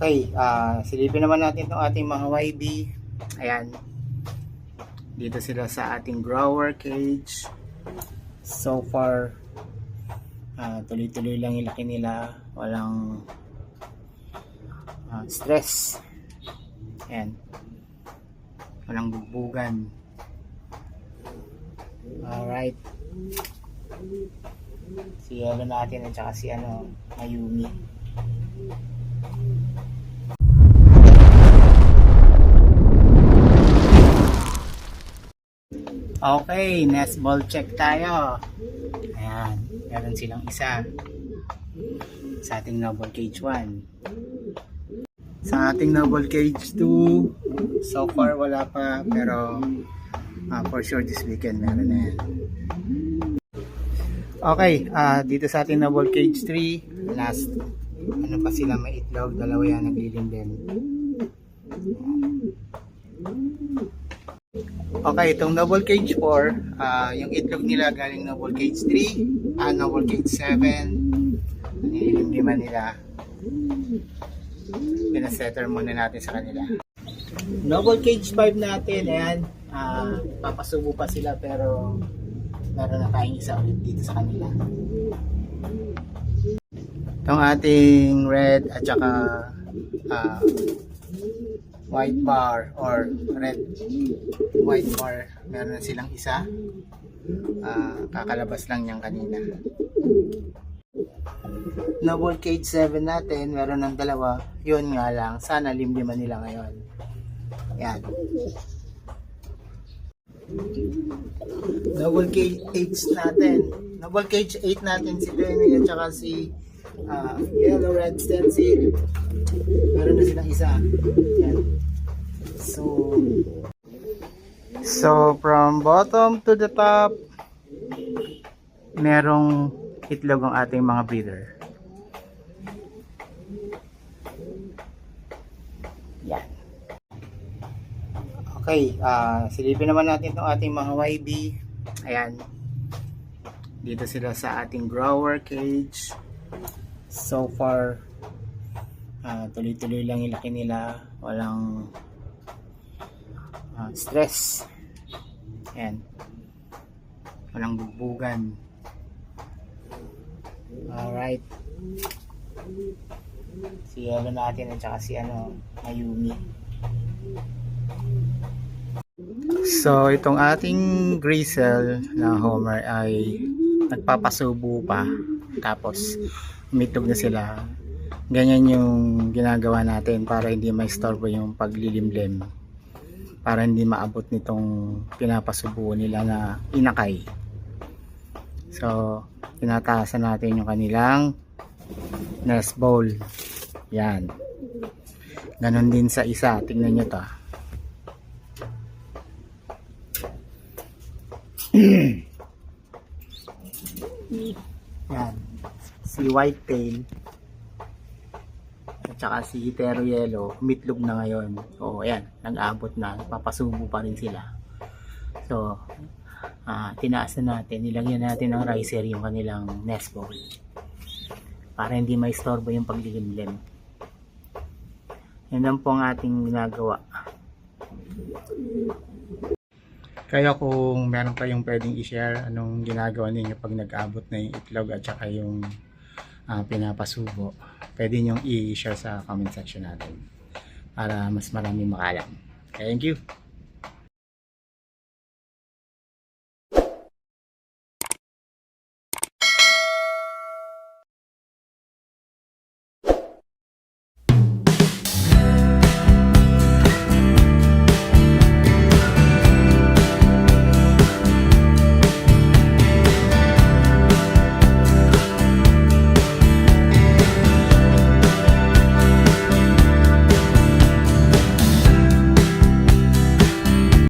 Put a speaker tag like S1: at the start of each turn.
S1: Okay, silipin naman natin itong ating mga YB. Ayan. Dito sila sa ating grower cage. So far, tuloy-tuloy lang yung laki nila. Walang stress. Ayan. Walang bugbugan. Alright. Si Yelo natin at saka si Ayumi. Okay, nest ball check tayo. Ayan, meron silang isa sa ating noble cage 1. Sa ating noble cage 2, so far wala pa, pero for sure this weekend meron na yan. Okay, dito sa ating noble cage 3, last pa sila, may itlog, dalawa yan naglilingden. Okay, itong noble cage 4, yung itlog nila galing noble cage 3, noble cage 7, nililimliman nila. Pinasetter muna natin sa kanila. Noble cage 5 natin, ayan, papasubo pa sila pero meron na tayong isa ulit dito sa kanila. Itong ating red at saka white bar or red white bar, meron na silang isa, kakalabas lang niyang kanina. Noble cage 7 natin, meron ng dalawa, yun nga lang, sana limliman nila ngayon. Yan. Noble cage 8 natin, noble cage 8 natin, si Demi at saka si yellow red stencil, meron na silang isa. Yan. So from bottom to the top, merong itlog ang ating mga breeder. Yan. Okay, silipin naman natin itong ating mga YB. Ayan. Dito sila sa ating grower cage. So far, tuloy-tuloy lang yung laki nila. Walang stress. Ayan. Walang bugbugan. Alright. Si Yelo natin at saka si Ayumi. So itong ating Grisel na Homer ay nagpapasubo pa, tapos umitlog na sila. Ganyan yung ginagawa natin para hindi maistorbo yung paglilimlim, para hindi maabot nitong pinapasubo nila na inakay. So tinataasan natin yung kanilang nest bowl. Yan. Ganon din sa isa. Tingnan nyo to. Yan. Si whitetail at saka si Itero Yellow umitlog na ngayon. So ayan, nag-abot na, papasubo pa rin sila. So tinaas na natin, nilagyan natin ng riser yung kanilang nest bowl para hindi maistorbo yung paglilimlim. Yan lang po ang ating ginagawa. Kaya kung meron kayong pwedeng i-share anong ginagawa ninyo pag nag-abot na yung itlog at saka yung pinapasubo, pwede nyo i-share sa comment section natin para mas marami makalam. Thank you!